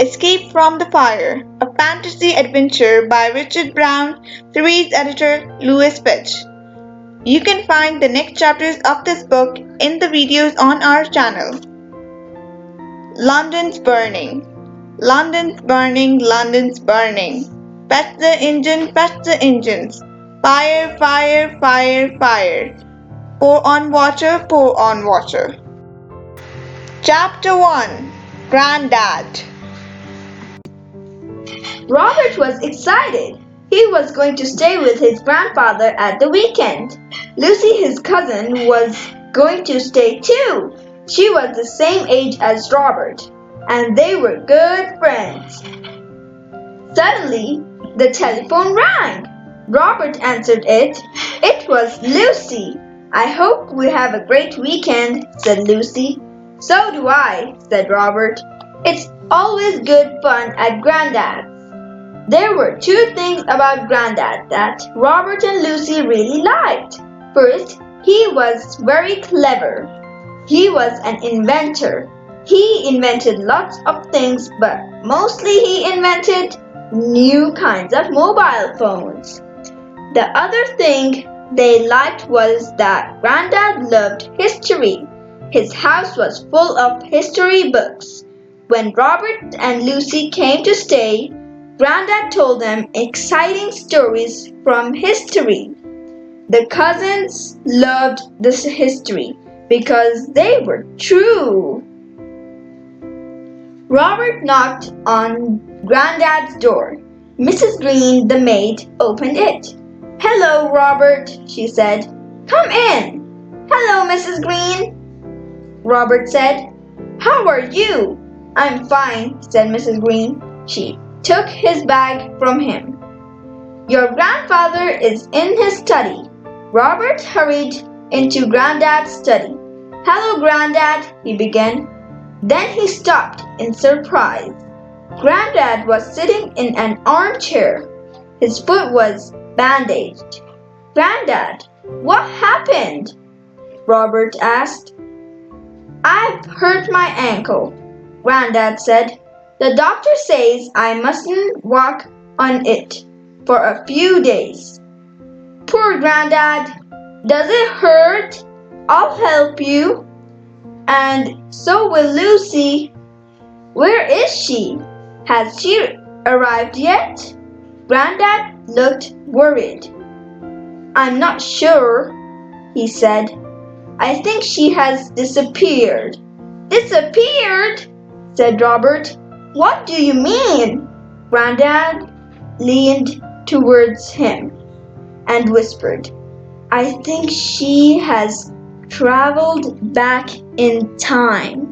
Escape from the Fire, a fantasy adventure by Richard Brown, series editor Louis Fitch. You can find the next chapters of this book in the videos on our channel. London's Burning. London's burning, London's burning. Fetch the engines. Fire, fire, fire, fire. Pour on water, pour on water. Chapter 1. Grandad. Robert was excited. He was going to stay with his grandfather at the weekend. Lucy, his cousin, was going to stay too. She was the same age as Robert, and they were good friends. Suddenly, the telephone rang. Robert answered it. It was Lucy. "I hope we have a great weekend," said Lucy. "So do I," said Robert. "It's always good fun at Grandad's." There were two things about Grandad that Robert and Lucy really liked. First, he was very clever. He was an inventor. He invented lots of things, but mostly he invented new kinds of mobile phones. The other thing they liked was that Grandad loved history. His house was full of history books. When Robert and Lucy came to stay, Grandad told them exciting stories from history. The cousins loved this history because they were true. Robert knocked on Grandad's door. Mrs. Green, the maid, opened it. "Hello, Robert," she said. "Come in." "Hello, Mrs. Green," Robert said. "How are you?" "I'm fine," said Mrs. Green. She took his bag from him. "Your grandfather is in his study." Robert hurried into Grandad's study. "Hello, Grandad," he began. Then he stopped in surprise. Grandad was sitting in an armchair. His foot was bandaged. "Grandad, what happened?" Robert asked. "I've hurt my ankle," Grandad said. "The doctor says I mustn't walk on it for a few days." "Poor Grandad. Does it hurt? I'll help you. And so will Lucy. Where is she? Has she arrived yet?" Grandad looked worried. "I'm not sure," he said. "I think she has disappeared." "Disappeared?" said Robert. "What do you mean?" Grandad leaned towards him and whispered, "I think she has traveled back in time."